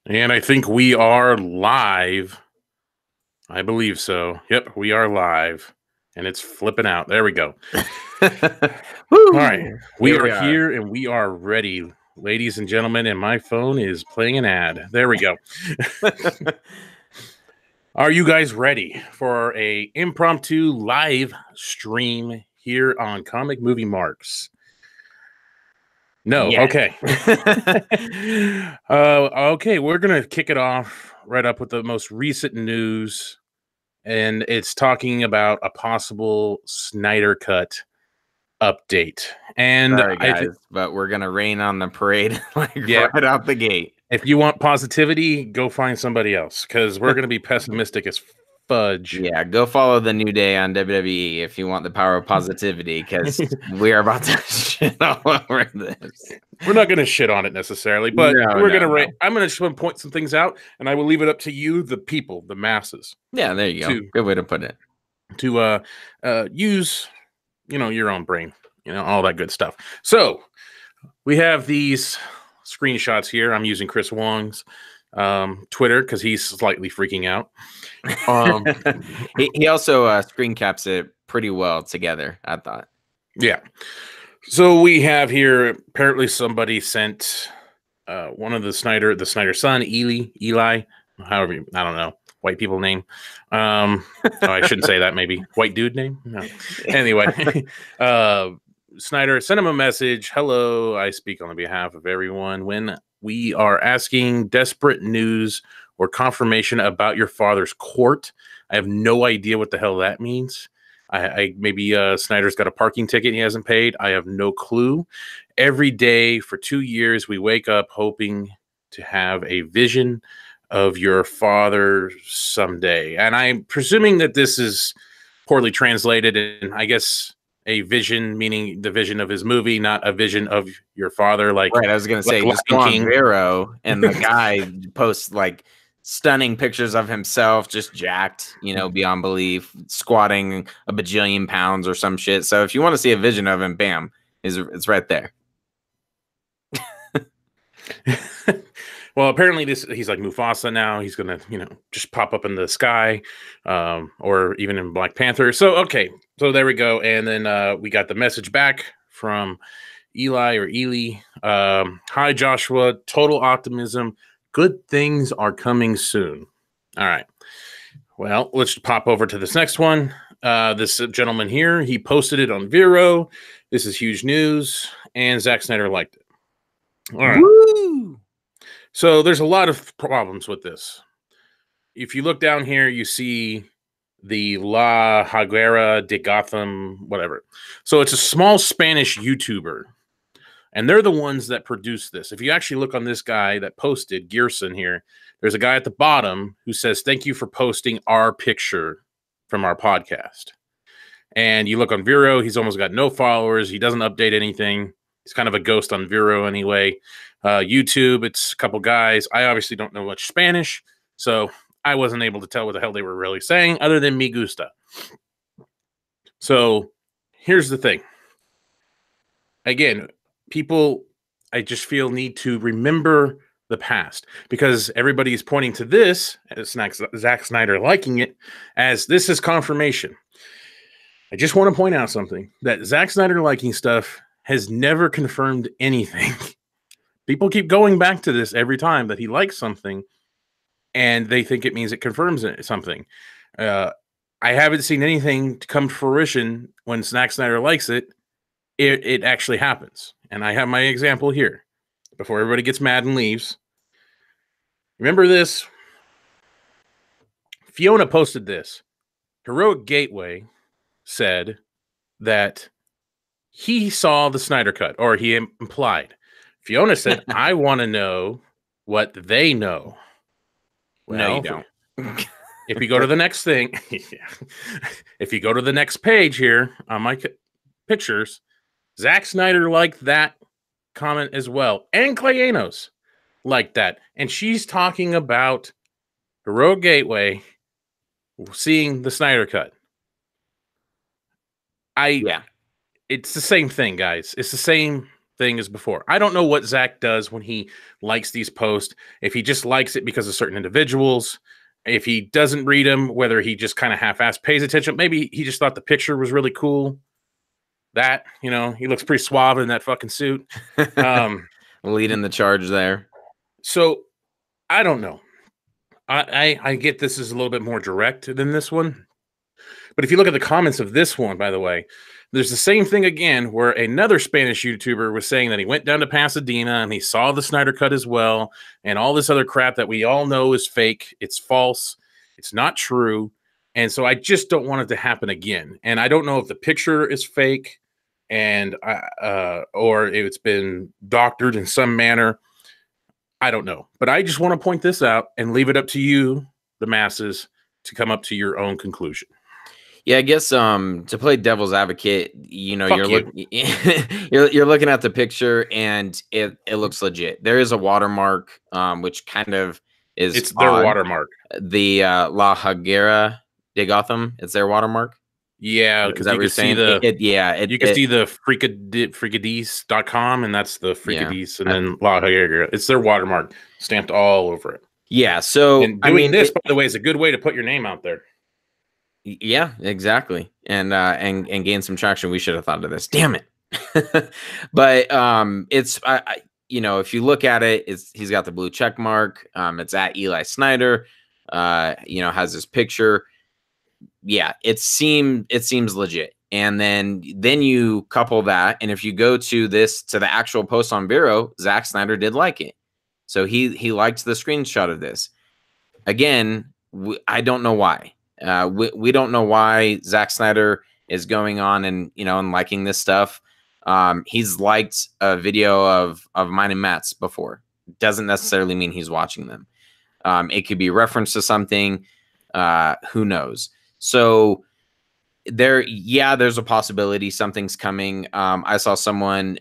And I think we are live. I believe so. Yep, we are live. And it's flipping out. There we go. All right. Woo! We Here are we are. here and we are ready, ladies and gentlemen. And my phone is playing an ad. There we go. Are you guys ready for a impromptu live stream here on Comic Movie Marks? No. Yeah. Okay. Okay, we're gonna kick it off right up with the most recent news, and it's talking about a possible Snydercut update. And Sorry, guys, but we're gonna rain on the parade yeah, right out the gate. if you want positivity, go find somebody else because we're gonna be pessimistic as fudge. Yeah, go follow the New Day on WWE if you want the power of positivity, because we are about to shit all over this. We're not gonna shit on it necessarily, but No, we're no, gonna no. I'm gonna just point some things out, and I will leave it up to you, the people, the masses, Yeah, there you go. Good way to put it. to use your own brain, all that good stuff. So we have these screenshots here. I'm using Chris Wong's Twitter because he's slightly freaking out. He also screen caps it pretty well together, I thought. Yeah. So we have here, apparently somebody sent one of the Snyder son, Eli, however, I don't know, white people name. Oh, I shouldn't say that, maybe. White dude name? No. Anyway, Snyder sent him a message. Hello, I speak on behalf of everyone. When we are asking desperate news or confirmation about your father's court, I have no idea what the hell that means. I maybe Snyder's got a parking ticket he hasn't paid. I have no clue. Every day for 2 years, we wake up hoping to have a vision of your father someday. And I'm presuming that this is poorly translated, and I guess a vision meaning the vision of his movie, not a vision of your father. Like, right, I was gonna say, just go on Vero, and the guy posts like stunning pictures of himself, just jacked, beyond belief, squatting a bajillion pounds or some shit. So if you want to see a vision of him, bam, it's right there. Well, apparently he's like Mufasa now. He's gonna, just pop up in the sky, or even in Black Panther. So okay, so there we go. And then we got the message back from Eli or Ely. Hi Joshua, total optimism. Good things are coming soon. All right. Well, let's pop over to this next one. This gentleman here, he posted it on Vero. This is huge news, and Zack Snyder liked it. All right. Woo! So there's a lot of problems with this. If you look down here, you see the La Hoguera de Gotham, whatever. So it's a small Spanish YouTuber, and they're the ones that produce this. If you actually look on this guy that posted, Gearson here, there's a guy at the bottom who says, thank you for posting our picture from our podcast. And you look on Vero, he's almost got no followers. He doesn't update anything. He's kind of a ghost on Vero anyway. YouTube, it's a couple guys. I obviously don't know much Spanish, so I wasn't able to tell what the hell they were really saying other than me gusta. So here's the thing. Again, people, I just feel, need to remember the past because everybody's pointing to this as Zack Snyder liking it as this is confirmation. I just want to point out something that Zack Snyder liking stuff has never confirmed anything. People keep going back to this every time that he likes something and they think it means it confirms something. I haven't seen anything to come to fruition when Zack Snyder likes it. It actually happens. And I have my example here before everybody gets mad and leaves. Remember this? Fiona posted this. Heroic Gateway said that he saw the Snyder Cut, or he implied. Fiona said, I want to know what they know. Well, no, you don't. If you go to the next thing, if you go to the next page here on my pictures, Zack Snyder liked that comment as well. And Clayanos liked that. And she's talking about Heroic Gateway seeing the Snyder Cut. It's the same thing, guys. It's the same thing as before. I don't know what Zach does when he likes these posts. If he just likes it because of certain individuals, if he doesn't read them, whether he just kind of half-assed pays attention. Maybe he just thought the picture was really cool. That, you know, he looks pretty suave in that fucking suit. Leading the charge there. So I don't know. I get this is a little bit more direct than this one. But if you look at the comments of this one, by the way, there's the same thing again where another Spanish YouTuber was saying that he went down to Pasadena and he saw the Snyder Cut as well and all this other crap that we all know is fake. It's false. It's not true. And so I just don't want it to happen again. And I don't know if the picture is fake and or it's been doctored in some manner. I don't know. But I just want to point this out and leave it up to you, the masses, to come up to your own conclusion. Yeah, I guess to play devil's advocate, you know, you're looking at the picture and it looks legit. There is a watermark, which kind of is it's their watermark. The La Higuera de Gotham, it's their watermark. Yeah, because you can see you can see the fricadise.com and that's the fricadise and then La Higuera. It's their watermark stamped all over it. Yeah, so and doing this, by the way, is a good way to put your name out there. Yeah, exactly. And gain some traction. We should have thought of this. Damn it. But it's you know, if you look at it, he's got the blue check mark. It's at Eli Snyder. You know, has this picture. Yeah, it seems legit. And then you couple that, and if you go to the actual post on Vero, Zack Snyder did like it. So he liked the screenshot of this. Again, I don't know why. We don't know why Zack Snyder is going on and, you know, and liking this stuff. He's liked a video of mine and Matt's before. Doesn't necessarily mean he's watching them. It could be reference to something. Who knows? So there's a possibility something's coming. I saw someone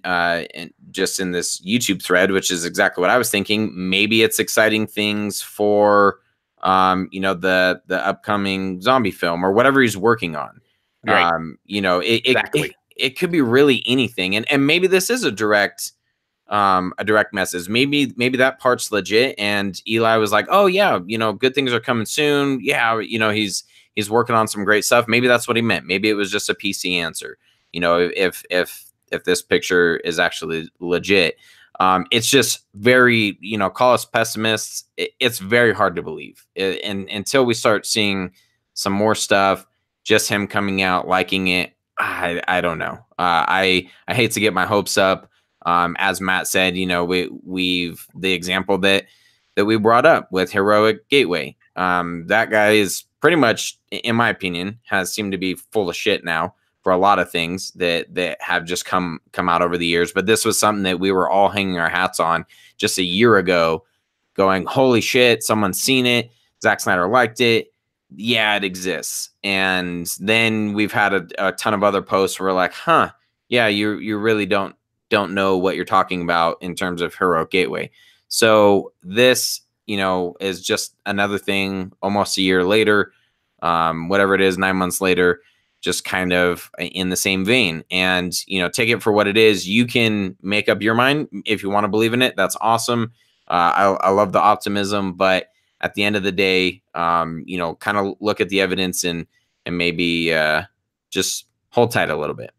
just in this YouTube thread, which is exactly what I was thinking. Maybe it's exciting things for you know, the upcoming zombie film or whatever he's working on. Right. You know, it could be really anything. And maybe this is a direct message. Maybe that part's legit. And Eli was like, oh yeah, you know, good things are coming soon. Yeah. You know, he's working on some great stuff. Maybe that's what he meant. Maybe it was just a PC answer. You know, if this picture is actually legit. It's just very, you know, call us pessimists. It's very hard to believe. And until we start seeing some more stuff, just him coming out, liking it, I don't know. I hate to get my hopes up. As Matt said, you know, we've the example that we brought up with Heroic Gateway. That guy is pretty much, in my opinion, has seemed to be full of shit now for a lot of things that have just come out over the years. But this was something that we were all hanging our hats on just a year ago, going, holy shit, someone's seen it. Zack Snyder liked it. Yeah, it exists. And then we've had a ton of other posts where we're like, huh, yeah, you really don't know what you're talking about in terms of Heroic Gateway. So this, you know, is just another thing almost a year later, whatever it is, 9 months later, just kind of in the same vein. And, you know, take it for what it is. You can make up your mind if you want to believe in it. That's awesome. I love the optimism, but at the end of the day, you know, kind of look at the evidence and maybe just hold tight a little bit.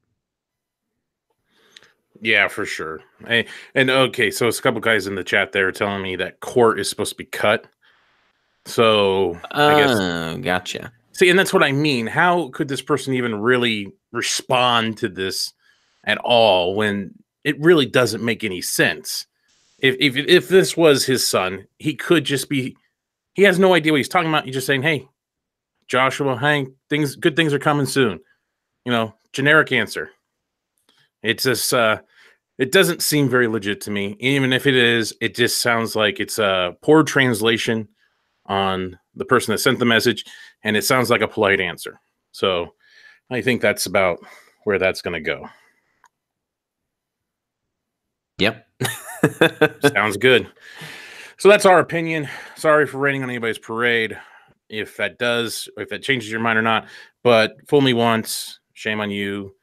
Yeah, for sure. And okay, so it's a couple guys in the chat there telling me that court is supposed to be cut. So I guess gotcha. See, and that's what I mean. How could this person even really respond to this at all when it really doesn't make any sense? If this was his son, he could just be, he has no idea what he's talking about. He's just saying, hey, Joshua, hey, good things are coming soon. You know, generic answer. It's just, it doesn't seem very legit to me. Even if it is, it just sounds like it's a poor translation on the person that sent the message, and it sounds like a polite answer. So I think that's about where that's going to go. Yep. Sounds good. So that's our opinion. Sorry for raining on anybody's parade. If that changes your mind or not, but fool me once, shame on you.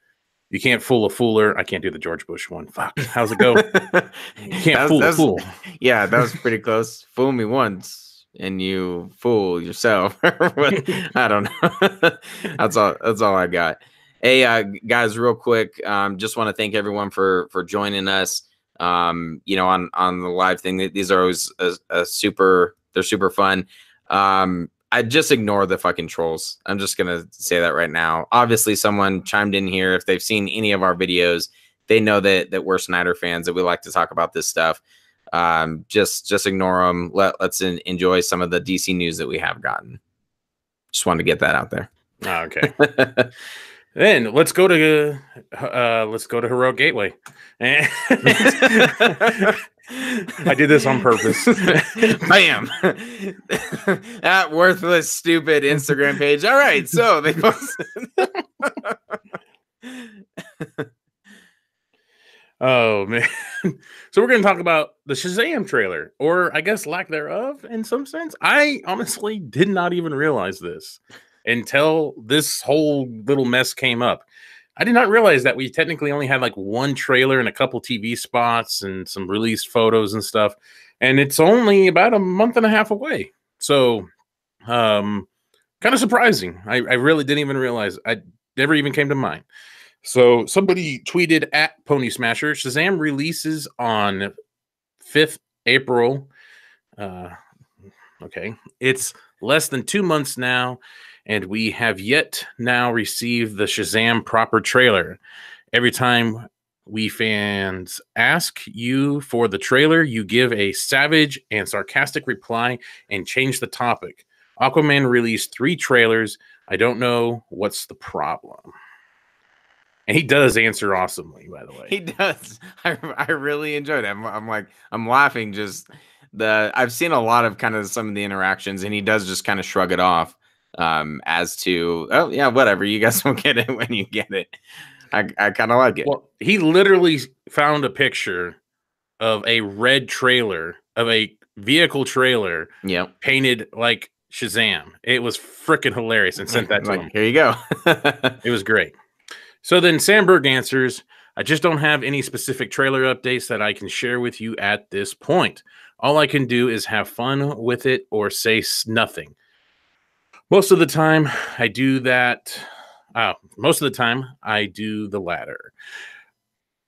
You can't fool a fooler. I can't do the George Bush one. Fuck. How's it go? You can't fool a fool. Yeah, that was pretty close. Fool me once and you fool yourself. I don't know. That's all I got. Hey, guys, real quick, just want to thank everyone for joining us. On the live thing. These are always they're super fun. I just ignore the fucking trolls. I'm just gonna say that right now. Obviously, someone chimed in here. If they've seen any of our videos, they know that we're Snyder fans, that we like to talk about this stuff. Just ignore them. Let's enjoy some of the DC news that we have gotten. Just wanted to get that out there. Okay. Then let's go to Heroic Gateway. I did this on purpose. Bam. That worthless, stupid Instagram page. All right, so they posted. Oh man. So we're going to talk about the Shazam trailer, or I guess lack thereof in some sense. I honestly did not even realize this until this whole little mess came up. I did not realize that we technically only had like one trailer and a couple TV spots and some released photos and stuff. And it's only about a month and a half away. So, kind of surprising. I really didn't even realize. I never even came to mind. So somebody tweeted at Pony Smasher, Shazam releases on 5th April. Okay. It's less than 2 months now, and we have yet now received the Shazam proper trailer. Every time we fans ask you for the trailer, you give a savage and sarcastic reply and change the topic. Aquaman released 3 trailers. I don't know what's the problem. And he does answer awesomely, by the way. He does. I really enjoyed it. I'm laughing. I've seen a lot of kind of some of the interactions, and he does just kind of shrug it off. As to, oh yeah, whatever, you guys will get it when you get it. I kind of like it. Well, he literally found a picture of a red trailer of a vehicle trailer, painted like Shazam. It was freaking hilarious, and sent that to him. Here you go. It was great. So then Sandberg answers, I just don't have any specific trailer updates that I can share with you at this point. All I can do is have fun with it or say nothing. Most of the time, I do that. Most of the time, I do the latter.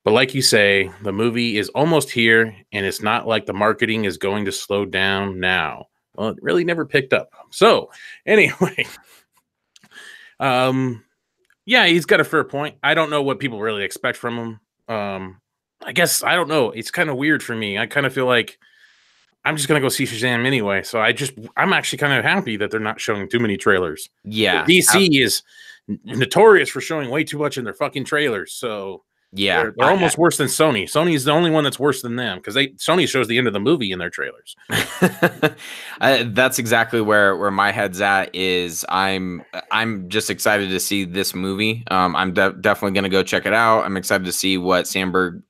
But like you say, the movie is almost here, and it's not like the marketing is going to slow down now. Well, it really never picked up. So, anyway. Yeah, he's got a fair point. I don't know what people really expect from him. I guess, I don't know. It's kind of weird for me. I kind of feel like I'm just going to go see Shazam anyway. So I'm actually kind of happy that they're not showing too many trailers. Yeah. DC is notorious for showing way too much in their fucking trailers. So yeah, they're almost worse than Sony. Sony's the only one that's worse than them, because Sony shows the end of the movie in their trailers. That's exactly where my head's at. Is I'm just excited to see this movie. I'm definitely going to go check it out. I'm excited to see what Sandberg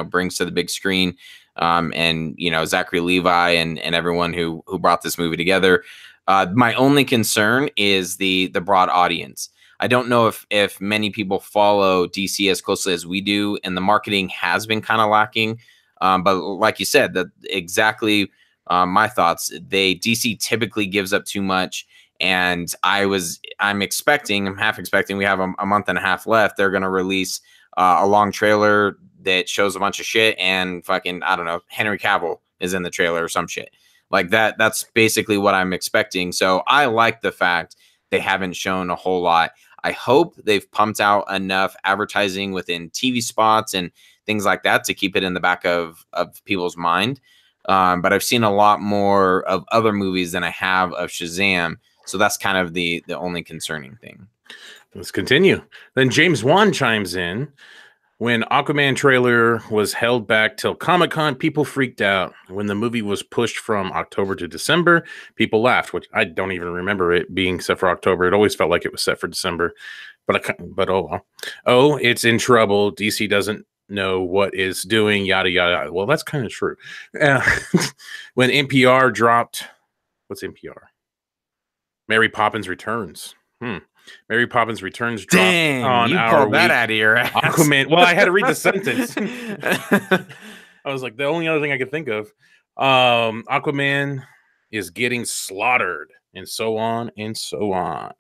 brings to the big screen. And Zachary Levi and everyone who brought this movie together. My only concern is the broad audience. I don't know if many people follow DC as closely as we do, and the marketing has been kind of lacking. But like you said, that exactly my thoughts. DC typically gives up too much, and I'm half expecting we have a month and a half left. They're going to release a long trailer that shows a bunch of shit, and fucking, I don't know, Henry Cavill is in the trailer or some shit like that. That's basically what I'm expecting. So I like the fact they haven't shown a whole lot. I hope they've pumped out enough advertising within TV spots and things like that to keep it in the back of people's mind. But I've seen a lot more of other movies than I have of Shazam. So that's kind of the only concerning thing. Let's continue. Then James Wan chimes in. When Aquaman trailer was held back till Comic-Con, people freaked out. When the movie was pushed from October to December, people laughed, which I don't even remember it being set for October. It always felt like it was set for December. But oh well. Oh, it's in trouble. DC doesn't know what is doing, yada, yada. Well, that's kind of true. When NPR dropped, what's NPR? Mary Poppins Returns. Mary Poppins Returns dropped Dang, on you our pulled that week. out of your ass. Aquaman. Well, I had to read the sentence. I was like, the only other thing I could think of. Aquaman is getting slaughtered, and so on and so on.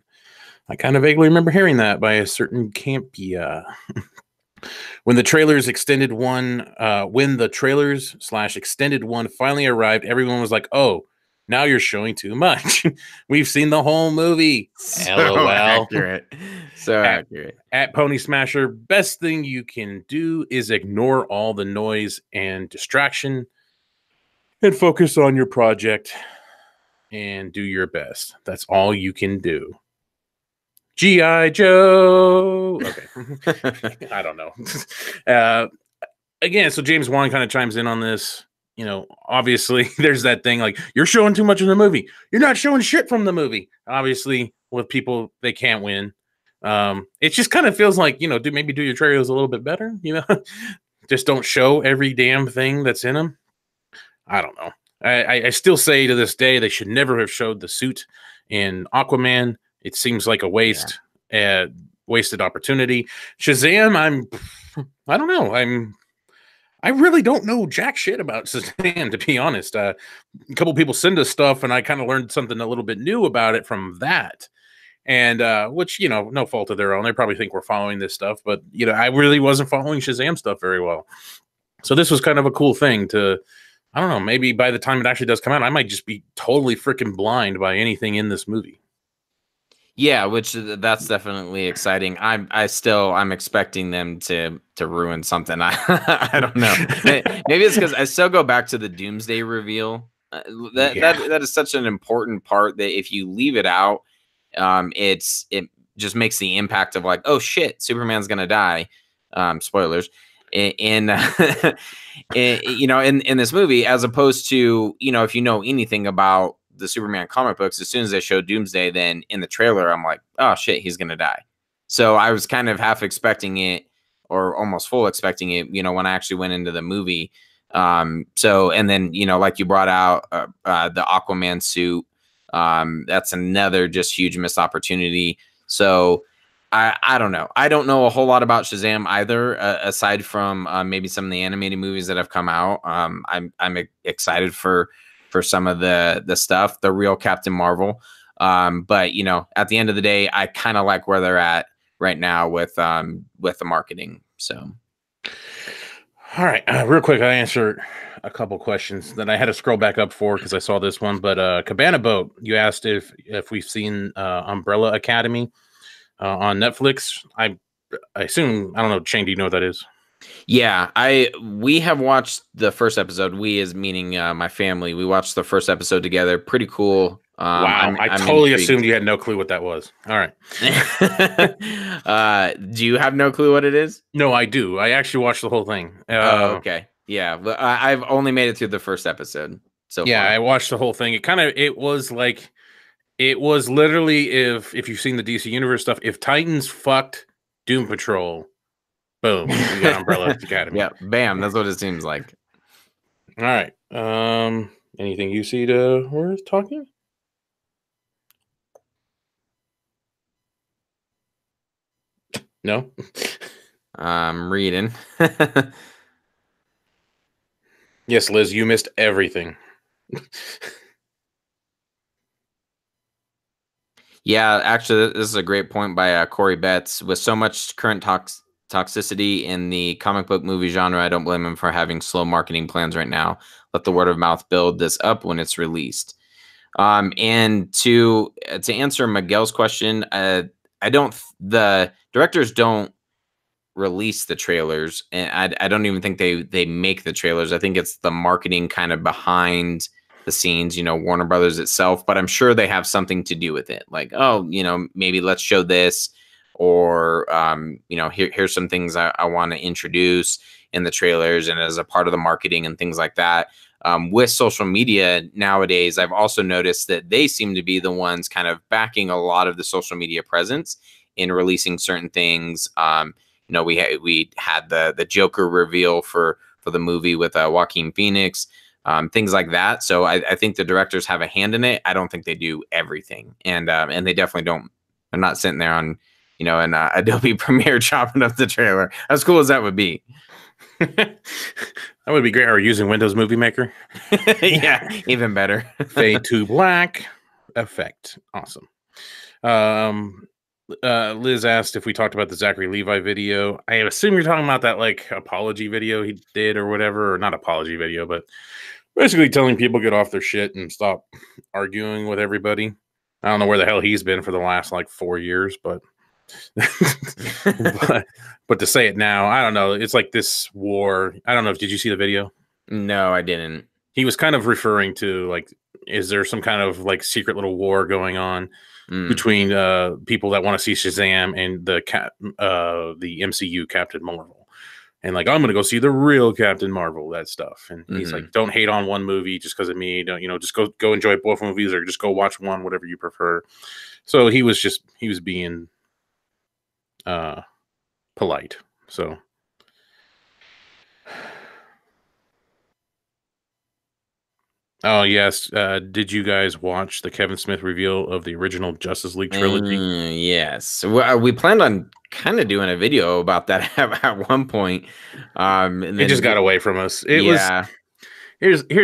I kind of vaguely remember hearing that by a certain Campia. When the trailers extended one, when the trailers / extended one finally arrived, everyone was like, "Oh, now you're showing too much. We've seen the whole movie." So LOL. accurate. So accurate. At Pony Smasher, best thing you can do is ignore all the noise and distraction and focus on your project and do your best. That's all you can do. G.I. Joe. Okay. I don't know. Again, so James Wan kind of chimes in on this. You know, obviously, there's that thing like, you're showing too much of the movie. You're not showing shit from the movie. Obviously, with people, they can't win. It just kind of feels like, you know, maybe do your trailers a little bit better. You know, just don't show every damn thing that's in them. I don't know. I still say to this day, they should never have showed the suit in Aquaman. It seems like a wasted opportunity. Shazam, I don't know. I really don't know jack shit about Shazam, to be honest. A couple people send us stuff, and I kind of learned something a little bit new about it from that. And which, you know, no fault of their own. They probably think we're following this stuff, but, you know, I really wasn't following Shazam stuff very well. So this was kind of a cool thing to, I don't know, maybe by the time it actually does come out, I might just be totally freaking blind by anything in this movie. Yeah, which that's definitely exciting. I'm expecting them to ruin something. I don't know. Maybe it's because I still go back to the Doomsday reveal. That is such an important part that if you leave it out, it just makes the impact of like, oh shit, Superman's gonna die. Spoilers. In you know, in this movie, as opposed to, you know, if you know anything about the Superman comic books, as soon as they show Doomsday, then in the trailer, I'm like, oh shit, he's gonna die. So I was kind of half expecting it, or almost full expecting it, you know, when I actually went into the movie. So, and then, you know, like you brought out the Aquaman suit, that's another just huge missed opportunity. So I don't know. I don't know a whole lot about Shazam either, aside from maybe some of the animated movies that have come out. I'm excited for some of the stuff, the real Captain Marvel. But, you know, at the end of the day, I kind of like where they're at right now with the marketing. So, all right, real quick, I answer a couple questions that I had to scroll back up for because I saw this one. But Cabana Boat, you asked if we've seen Umbrella Academy on Netflix. I assume, I don't know, Shane, do you know what that is? Yeah, we have watched the first episode. We, as meaning my family, we watched the first episode together. Pretty cool. Wow, I totally assumed you had no clue what that was. All right. Do you have no clue what it is? No, I do. I actually watched the whole thing. Okay. Yeah, but I've only made it through the first episode. So yeah, far. I watched the whole thing. It was literally if you've seen the DC Universe stuff, if Titans fucked Doom Patrol, boom, we got Umbrella Academy. Yeah, bam, that's what it seems like. All right. Anything you see worth talking? No? I'm reading. Yes, Liz, you missed everything. Yeah, actually, this is a great point by Corey Betts. With so much current toxicity in the comic book movie genre, I don't blame him for having slow marketing plans right now. Let the word of mouth build this up when it's released. And to answer Miguel's question, the directors don't release the trailers, and I don't even think they make the trailers. I think it's the marketing kind of behind the scenes, you know, Warner Brothers itself, but I'm sure they have something to do with it. Like, oh, you know, maybe let's show this, or you know, here's some things I want to introduce in the trailers and as a part of the marketing and things like that. With social media nowadays, I've also noticed that they seem to be the ones kind of backing a lot of the social media presence in releasing certain things. You know, we had the Joker reveal for the movie with Joaquin Phoenix, things like that. So I think the directors have a hand in it. I don't think they do everything, and they definitely don't They're not sitting there on, an Adobe Premiere chopping up the trailer. As cool as that would be. That would be great. Or using Windows Movie Maker. Yeah, even better. Fade to black effect. Awesome. Liz asked if we talked about the Zachary Levi video. I assume you're talking about that like apology video he did or whatever, or not apology video, but basically telling people get off their shit and stop arguing with everybody. I don't know where the hell he's been for the last like 4 years, but but to say it now, I don't know. It's like this war. I don't know. Did you see the video? No, I didn't. He was kind of referring to like, is there some kind of like secret little war going on between people that want to see Shazam and the MCU Captain Marvel? And like, I'm going to go see the real Captain Marvel, that stuff. And he's like, don't hate on one movie just because of me. Don't, just go enjoy both movies, or just go watch one, whatever you prefer. So he was being polite. So oh yes, did you guys watch the Kevin Smith reveal of the original Justice League trilogy? Yes, we planned on kind of doing a video about that at one point. And then it just got away from us. Here's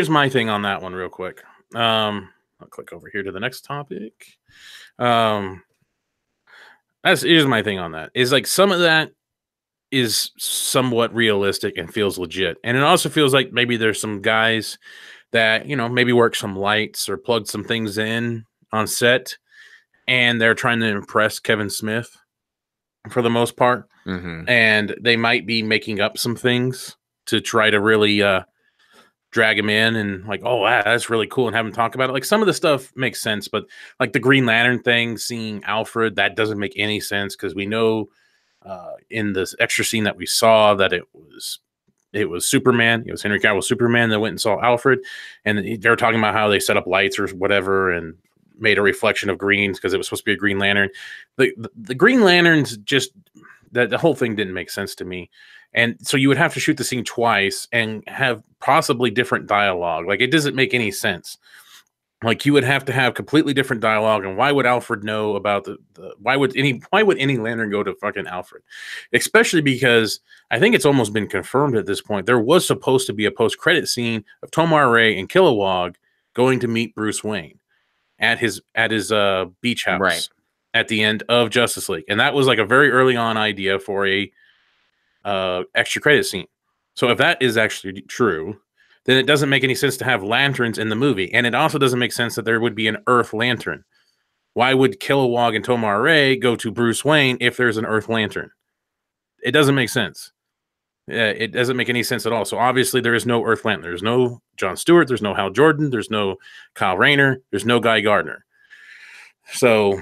my thing on that one real quick. I'll click over here to the next topic. Here's my thing on that. Is like some of that is somewhat realistic and feels legit. And it also feels like maybe there's some guys that, maybe work some lights or plug some things in on set, and they're trying to impress Kevin Smith for the most part. And they might be making up some things to try to really drag him in and like, oh, wow, that's really cool, and have him talk about it. Like some of the stuff makes sense, but like the Green Lantern thing, seeing Alfred, that doesn't make any sense, because we know in this extra scene that we saw that it was Superman. It was Henry Cavill Superman that went and saw Alfred, and they were talking about how they set up lights or whatever and made a reflection of greens because it was supposed to be a Green Lantern. The Green Lanterns, just the whole thing didn't make sense to me. And so you would have to shoot the scene twice and have possibly different dialogue. Like, it doesn't make any sense. Like, you would have to have completely different dialogue. And why would Alfred know about why would any Lantern go to fucking Alfred? Especially because I think it's almost been confirmed at this point. There was supposed to be a post-credit scene of Tomar Ray and Kilowog going to meet Bruce Wayne at his beach house, right, at the end of Justice League. And that was like a very early on idea for a extra credit scene. So if that is actually true, then it doesn't make any sense to have lanterns in the movie. And it also doesn't make sense that there would be an Earth Lantern. Why would Kilowog and Tomar Ray go to Bruce Wayne if there's an Earth Lantern? It doesn't make sense. It doesn't make any sense at all. So obviously there is no Earth Lantern. There's no John Stewart. There's no Hal Jordan. There's no Kyle Rayner. There's no Guy Gardner. So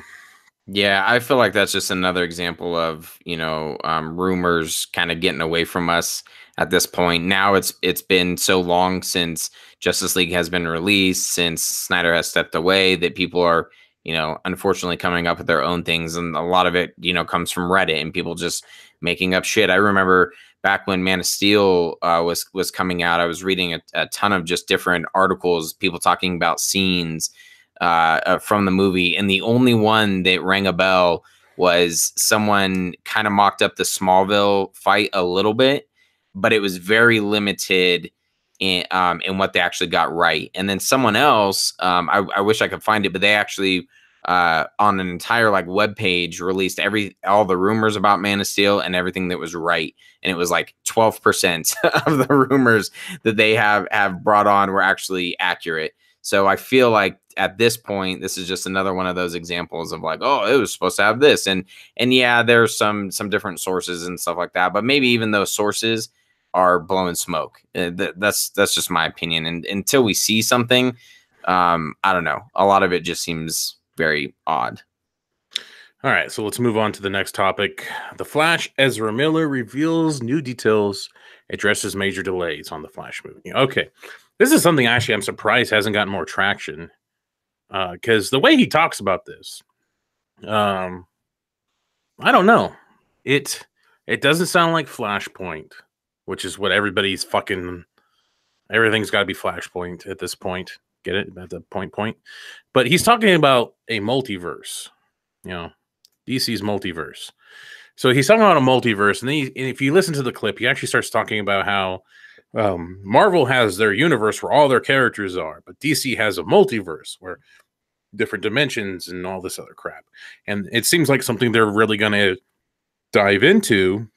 yeah, I feel like that's just another example of, rumors kind of getting away from us at this point. Now it's been so long since Justice League has been released, since Snyder has stepped away, that people are, unfortunately coming up with their own things. And a lot of it, comes from Reddit and people just making up shit. I remember back when Man of Steel was coming out, I was reading a ton of just different articles, people talking about scenes from the movie, and the only one that rang a bell was someone kind of mocked up the Smallville fight a little bit, but it was very limited in what they actually got right. And then someone else, I wish I could find it, but they actually on an entire like web page released all the rumors about Man of Steel and everything that was right, and it was like 12% of the rumors that they have brought on were actually accurate. So I feel like at this point, this is just another one of those examples of like, oh, it was supposed to have this. And yeah, there's some different sources and stuff like that. But maybe even those sources are blowing smoke. That's just my opinion. And until we see something, I don't know. A lot of it just seems very odd. All right, so let's move on to the next topic. The Flash, Ezra Miller reveals new details, addresses major delays on the Flash movie. Okay. This is something actually I'm surprised hasn't gotten more traction, because the way he talks about this, I don't know. It doesn't sound like Flashpoint, which is what everybody's fucking. Everything's got to be Flashpoint at this point. Get it? At the point. But he's talking about a multiverse, DC's multiverse. So he's talking about a multiverse, and if you listen to the clip, he actually starts talking about how Marvel has their universe where all their characters are, but DC has a multiverse where different dimensions and all this other crap. And it seems like something they're really going to dive into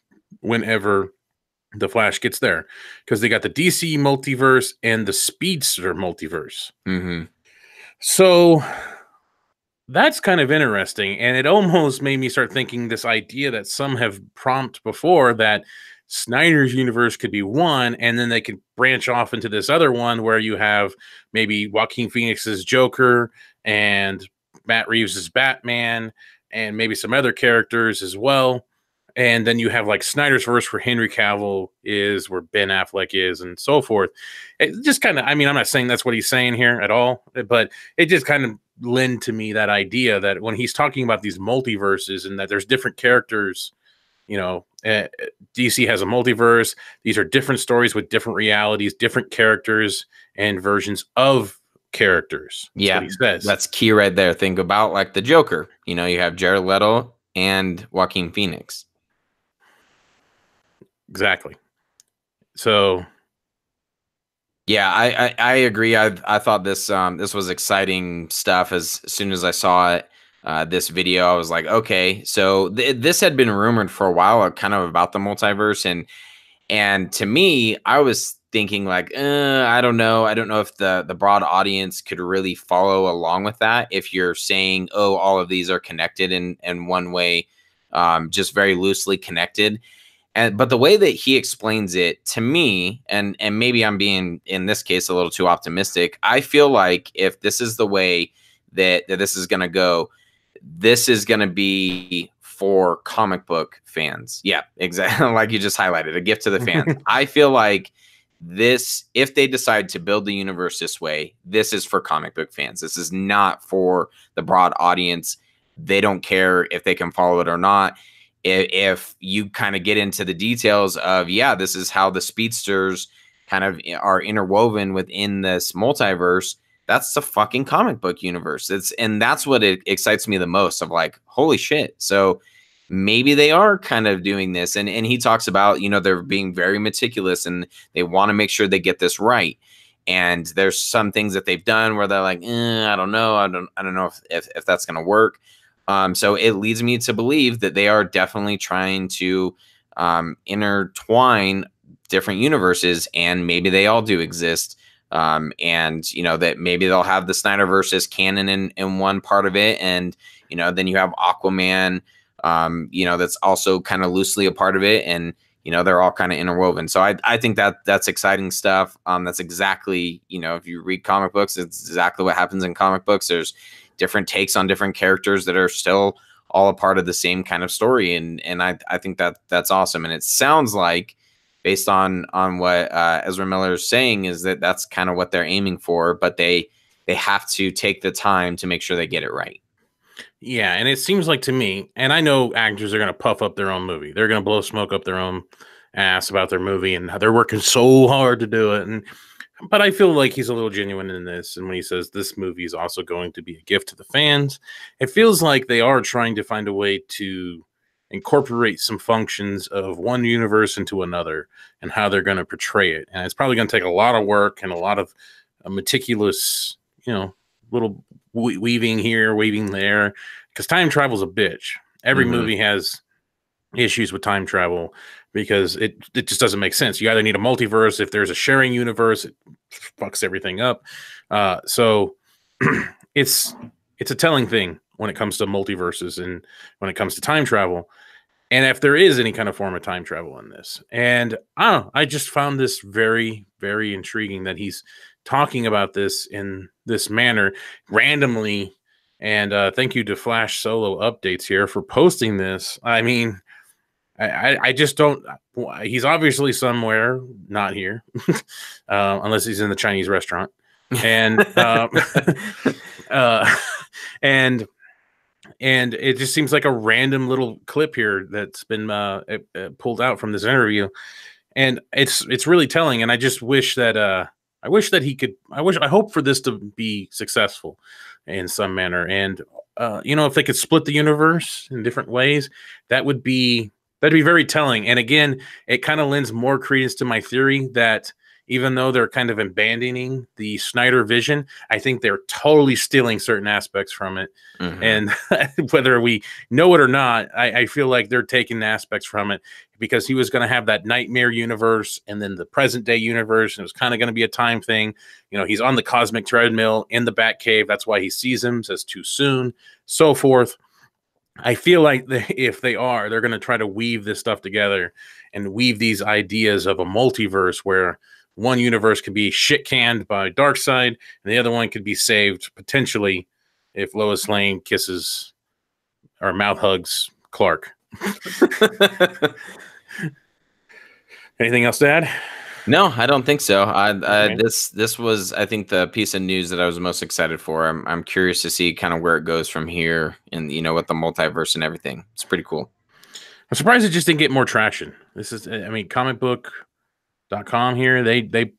whenever the Flash gets there, because they got the DC multiverse and the Speedster multiverse. Mm-hmm. So that's kind of interesting, and it almost made me start thinking this idea that some have prompted before, that Snyder's universe could be one, and then they could branch off into this other one where you have maybe Joaquin Phoenix's Joker and Matt Reeves's Batman and maybe some other characters as well. And then you have like Snyder's verse where Henry Cavill is, where Ben Affleck is, and so forth. It just kind of, I mean, I'm not saying that's what he's saying here at all, but it just kind of lend to me that idea that when he's talking about these multiverses and that there's different characters, you know, DC has a multiverse. These are different stories with different realities, different characters and versions of characters. That's what he says. That's key right there. Think about like the Joker. You know, you have Jared Leto and Joaquin Phoenix. Exactly. So yeah, I agree. I thought this was exciting stuff. As soon as I saw it, this video, I was like, okay. So this had been rumored for a while, kind of about the multiverse, and to me, I was thinking like, I don't know if the broad audience could really follow along with that. If you're saying, oh, all of these are connected in one way, just very loosely connected. But the way that he explains it to me, and maybe I'm being, in this case, a little too optimistic, I feel like if this is the way that this is going to go, this is going to be for comic book fans. Yeah, exactly. Like you just highlighted, a gift to the fans. I feel like this, if they decide to build the universe this way, this is for comic book fans. This is not for the broad audience. They don't care if they can follow it or not. If you kind of get into the details of, yeah, this is how the speedsters kind of are interwoven within this multiverse, that's the fucking comic book universe. And that's what it excites me the most, of like, holy shit. So maybe they are kind of doing this. And he talks about, you know, they're being very meticulous and they want to make sure they get this right. And there's some things that they've done where they're like, I don't know. I don't know if that's going to work. So it leads me to believe that they are definitely trying to intertwine different universes, and maybe they all do exist. And, you know, that maybe they'll have the Snyderverse as canon in one part of it. And, you know, then you have Aquaman, you know, that's also kind of loosely a part of it. And, you know, they're all kind of interwoven. So I think that's exciting stuff. That's exactly, you know, if you read comic books, it's exactly what happens in comic books. There's different takes on different characters that are still all a part of the same kind of story. And I think that's awesome. And it sounds like, based on what Ezra Miller is saying, is that that's kind of what they're aiming for, but they have to take the time to make sure they get it right. Yeah, and it seems like to me, and I know actors are going to puff up their own movie. They're going to blow smoke up their own ass about their movie and how they're working so hard to do it. But I feel like he's a little genuine in this. And when he says this movie is also going to be a gift to the fans, it feels like they are trying to find a way to incorporate some functions of one universe into another and how they're going to portray it. And it's probably going to take a lot of work and a lot of meticulous, you know, little weaving here, weaving there, because time travel's a bitch. Every movie has issues with time travel because it just doesn't make sense. You either need a multiverse. If there's a sharing universe, it fucks everything up. So it's a telling thing when it comes to multiverses and when it comes to time travel. And if there is any kind of form of time travel in this. And I don't know, I just found this very, very intriguing that he's talking about this in this manner randomly. And thank you to Flash Solo Updates here for posting this. I mean, I just don't. He's obviously somewhere not here, unless he's in the Chinese restaurant, and and it just seems like a random little clip here that's been pulled out from this interview, and it's really telling. And I just wish that I hope for this to be successful in some manner. And if they could split the universe in different ways, that'd be very telling. And again, it kind of lends more credence to my theory that even though they're kind of abandoning the Snyder vision, I think they're totally stealing certain aspects from it. Mm-hmm. And whether we know it or not, I feel like they're taking aspects from it, because he was going to have that nightmare universe and then the present day universe. And it was kind of going to be a time thing. He's on the cosmic treadmill in the Batcave. That's why he sees him, says too soon, so forth. I feel like if they're going to try to weave this stuff together and weave these ideas of a multiverse where one universe could be shit canned by Darkseid and the other one could be saved potentially if Lois Lane kisses or mouth hugs Clark. Anything else to add? No, I don't think so. Okay. This was, I think, the piece of news that I was most excited for. I'm curious to see kind of where it goes from here, and with the multiverse and everything. It's pretty cool. I'm surprised it just didn't get more traction. This is, comicbook.com here, they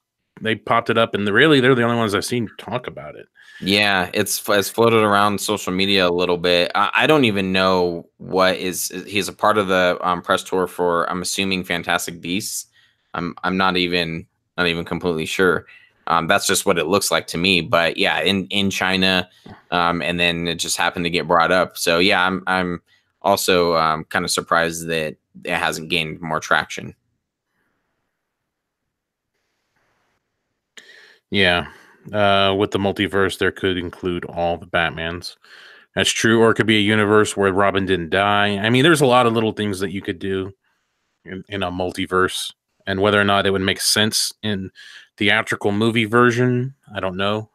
popped it up, and they're the only ones I've seen talk about it. Yeah, it's floated around social media a little bit. I don't even know what he's a part of the press tour for, I'm assuming, Fantastic Beasts. I'm not even completely sure. That's just what it looks like to me. But yeah, in China, and then it just happened to get brought up. So yeah, I'm also kind of surprised that it hasn't gained more traction. Yeah, with the multiverse, there could include all the Batmans. That's true. Or it could be a universe where Robin didn't die. I mean, there's a lot of little things that you could do in a multiverse. And whether or not it would make sense in theatrical movie version, I don't know.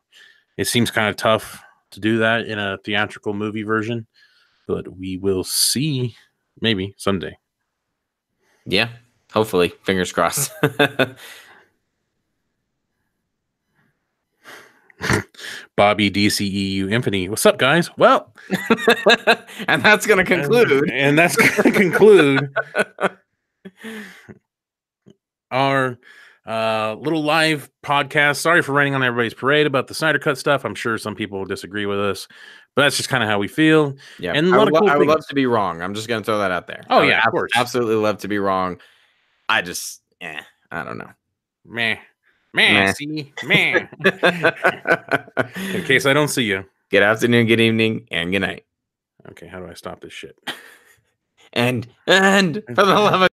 It seems kind of tough to do that in a theatrical movie version, but we will see maybe someday. Yeah, hopefully. Fingers crossed. Bobby DCEU Infinity. What's up, guys? Well, and that's going to conclude. And that's going to conclude our little live podcast. Sorry for raining on everybody's parade about the Snydercut stuff. I'm sure some people will disagree with us, but that's just kind of how we feel. Yeah, and I would love to be wrong. I'm just going to throw that out there. Oh yeah, of course. Absolutely love to be wrong. I just, I don't know. Meh. See, meh. In case I don't see you. Good afternoon, good evening, and good night. Okay, how do I stop this shit? And for the love of